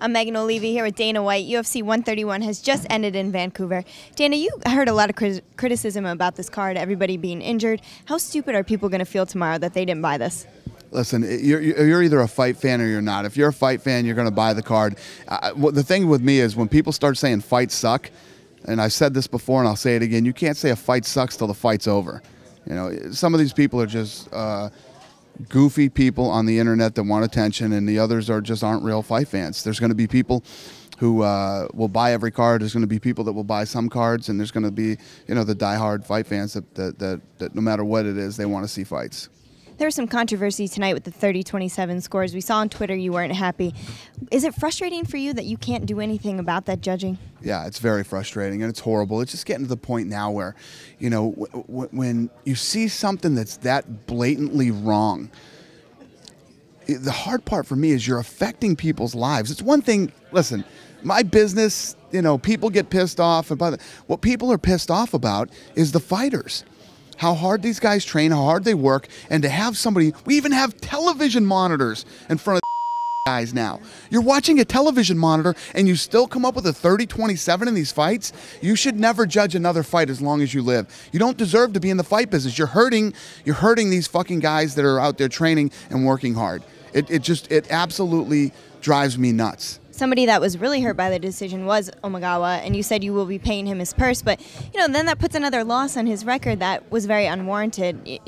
I'm Megan O'Leary here with Dana White. UFC 131 has just ended in Vancouver. Dana, you heard a lot of criticism about this card, everybody being injured. How stupid are people going to feel tomorrow that they didn't buy this? Listen, you're either a fight fan or you're not. If you're a fight fan, you're going to buy the card. The thing with me is when people start saying fights suck, and I've said this before and I'll say it again, you can't say a fight sucks till the fight's over. You know, some of these people are just goofy people on the internet that want attention, and the others aren't real fight fans. There's going to be people who will buy every card. There's going to be people that will buy some cards, and there's going to be, you know, the diehard fight fans that no matter what it is, they want to see fights. There was some controversy tonight with the 30-27 scores. We saw on Twitter you weren't happy. Is it frustrating for you that you can't do anything about that judging? Yeah, it's very frustrating, and it's horrible. It's just getting to the point now where, you know, when you see something that's that blatantly wrong, the hard part for me is you're affecting people's lives. It's one thing, listen, my business, you know, people get pissed off about it. What people are pissed off about is the fighters. How hard these guys train, how hard they work, and to have somebody, we even have television monitors in front of guys now. You're watching a television monitor and you still come up with a 30-27 in these fights? You should never judge another fight as long as you live. You don't deserve to be in the fight business. You're hurting these fucking guys that are out there training and working hard. It absolutely drives me nuts. Somebody that was really hurt by the decision was Omagawa, and you said you will be paying him his purse, but you know, then that puts another loss on his record that was very unwarranted.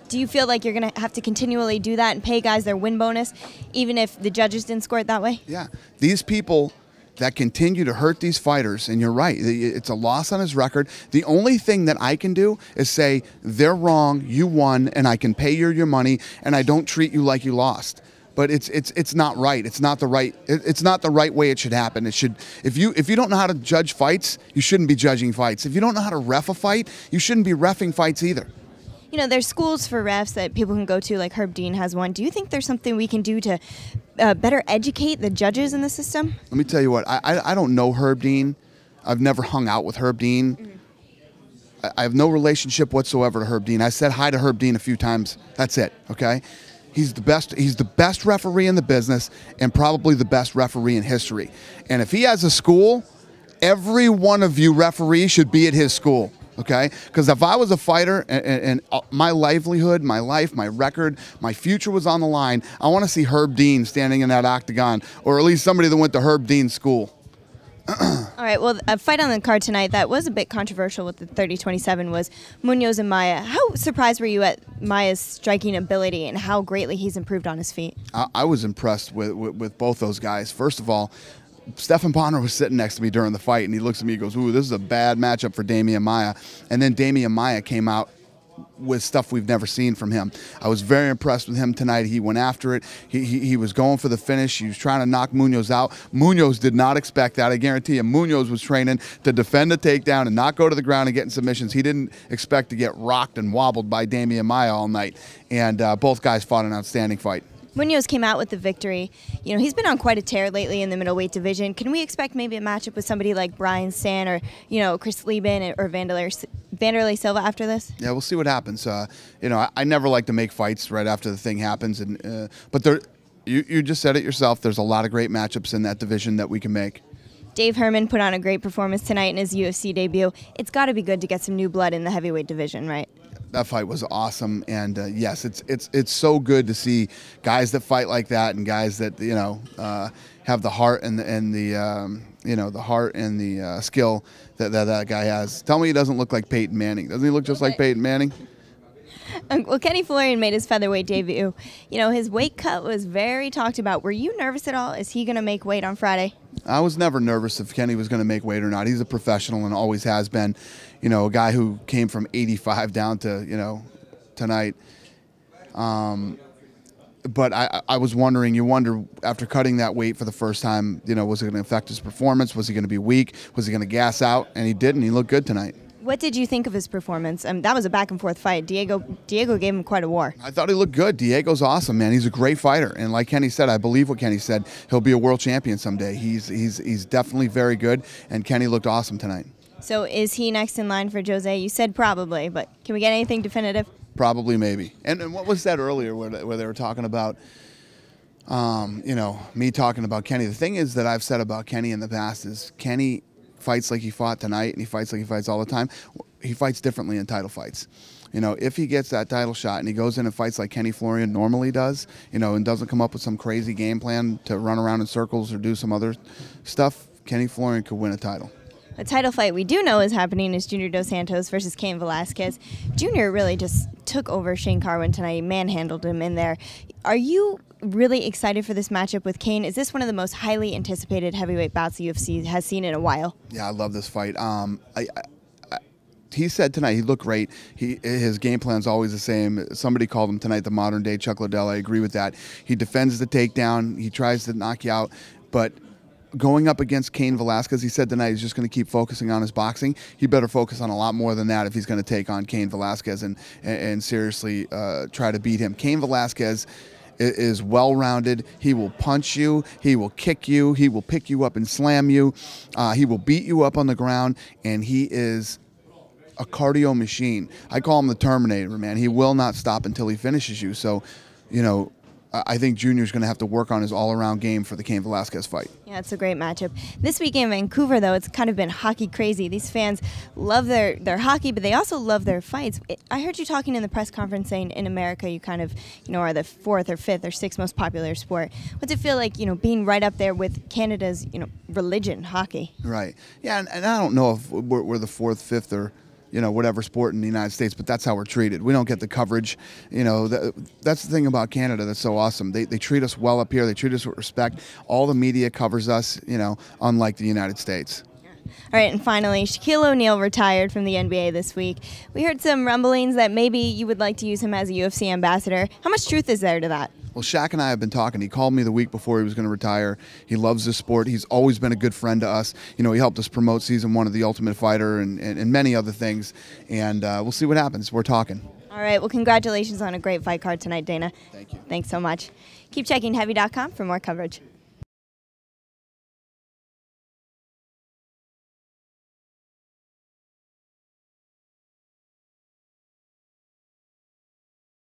Do you feel like you're going to have to continually do that and pay guys their win bonus, even if the judges didn't score it that way? Yeah, these people that continue to hurt these fighters, and you're right, it's a loss on his record. The only thing that I can do is say, they're wrong, you won, and I can pay you your money, and I don't treat you like you lost. But it's not right. It's not the right way it should happen. It should, if you don't know how to judge fights, you shouldn't be judging fights. If you don't know how to ref a fight, you shouldn't be reffing fights either. You know, there's schools for refs that people can go to, like Herb Dean has one. Do you think there's something we can do to better educate the judges in the system? Let me tell you what, I don't know Herb Dean. I've never hung out with Herb Dean. Mm-hmm. I have no relationship whatsoever to Herb Dean. I said hi to Herb Dean a few times. That's it, okay? He's the best referee in the business and probably the best referee in history. And if he has a school, every one of you referees should be at his school, okay? Because if I was a fighter and my livelihood, my life, my record, my future was on the line, I want to see Herb Dean standing in that octagon, or at least somebody that went to Herb Dean's school. All right, well, a fight on the card tonight that was a bit controversial with the 30-27 was Muñoz and Maia. How surprised were you at Maia's striking ability and how greatly he's improved on his feet? I was impressed with both those guys. First of all, Stephan Bonner was sitting next to me during the fight, and he looks at me and goes, ooh, this is a bad matchup for Demian Maia. And then Demian Maia came out with stuff we've never seen from him. I was very impressed with him tonight. He went after it. He was going for the finish. He was trying to knock Muñoz out. Muñoz did not expect that. I guarantee you, Muñoz was training to defend the takedown and not go to the ground and get in submissions. He didn't expect to get rocked and wobbled by Demian Maia all night. And both guys fought an outstanding fight. Muñoz came out with the victory. You know, he's been on quite a tear lately in the middleweight division. Can we expect maybe a matchup with somebody like Brian Stann or, you know, Chris Lieben or Vanderlei Silva after this? Yeah, we'll see what happens. You know, I never like to make fights right after the thing happens, and but you just said it yourself. There's a lot of great matchups in that division that we can make. Dave Herman put on a great performance tonight in his UFC debut. It's got to be good to get some new blood in the heavyweight division, right? That fight was awesome, and yes, it's so good to see guys that fight like that and guys that, you know, have the heart and the you know, the heart and the skill that guy has. Tell me he doesn't look like Peyton Manning. Doesn't he look just like Peyton Manning? Well, Kenny Florian made his featherweight debut. You know, his weight cut was very talked about. Were you nervous at all? Is he going to make weight on Friday? I was never nervous if Kenny was going to make weight or not. He's a professional and always has been. You know, a guy who came from 85 down to, you know, tonight. But I was wondering, you wonder, after cutting that weight for the first time, you know, was it going to affect his performance? Was he going to be weak? Was he going to gas out? And he didn't. He looked good tonight. What did you think of his performance? That was a back-and-forth fight. Diego gave him quite a war. I thought he looked good. Diego's awesome, man. He's a great fighter. And like Kenny said, I believe what Kenny said, he'll be a world champion someday. He's definitely very good, and Kenny looked awesome tonight. So is he next in line for Jose? You said probably, but can we get anything definitive? Probably, maybe. And what was that earlier where they were talking about You know, me talking about Kenny. The thing is that I've said about Kenny in the past is Kenny fights like he fought tonight, and he fights like he fights all the time. He fights differently in title fights. You know, if he gets that title shot and he goes in and fights like Kenny Florian normally does, you know, and doesn't come up with some crazy game plan to run around in circles or do some other stuff, Kenny Florian could win a title. A title fight we do know is happening is Junior Dos Santos versus Cain Velasquez. Junior really just took over Shane Carwin tonight, manhandled him in there. Are you really excited for this matchup with Cain? Is this one of the most highly anticipated heavyweight bouts the UFC has seen in a while? Yeah, I love this fight. He said tonight he looked great. His game plan's always the same. Somebody called him tonight the modern day Chuck Liddell. I agree with that. He defends the takedown. He tries to knock you out, but going up against Cain Velasquez, he said tonight he's just going to keep focusing on his boxing. He better focus on a lot more than that if he's going to take on Cain Velasquez and seriously try to beat him. Cain Velasquez is well-rounded. He will punch you. He will kick you. He will pick you up and slam you. He will beat you up on the ground, and he is a cardio machine. I call him the Terminator, man. He will not stop until he finishes you. So, you know, I think Junior's going to have to work on his all-around game for the Cain Velasquez fight. Yeah, it's a great matchup. This weekend in Vancouver, though, it's kind of been hockey crazy. These fans love their hockey, but they also love their fights. I heard you talking in the press conference saying in America you kind of, you know, are the 4th or 5th or 6th most popular sport. What's it feel like, you know, being right up there with Canada's, you know, religion, hockey? Right. Yeah, and I don't know if we're the 4th, 5th, or you know, whatever sport in the United States, but that's how we're treated. We don't get the coverage. You know, that's the thing about Canada that's so awesome. They treat us well up here. They treat us with respect. All the media covers us, you know, unlike the United States. All right, and finally, Shaquille O'Neal retired from the NBA this week. We heard some rumblings that maybe you would like to use him as a UFC ambassador. How much truth is there to that? Well, Shaq and I have been talking. He called me the week before he was going to retire. He loves this sport. He's always been a good friend to us. You know, he helped us promote season 1 of The Ultimate Fighter and many other things. And we'll see what happens. We're talking. All right. Well, congratulations on a great fight card tonight, Dana. Thank you. Thanks so much. Keep checking Heavy.com for more coverage.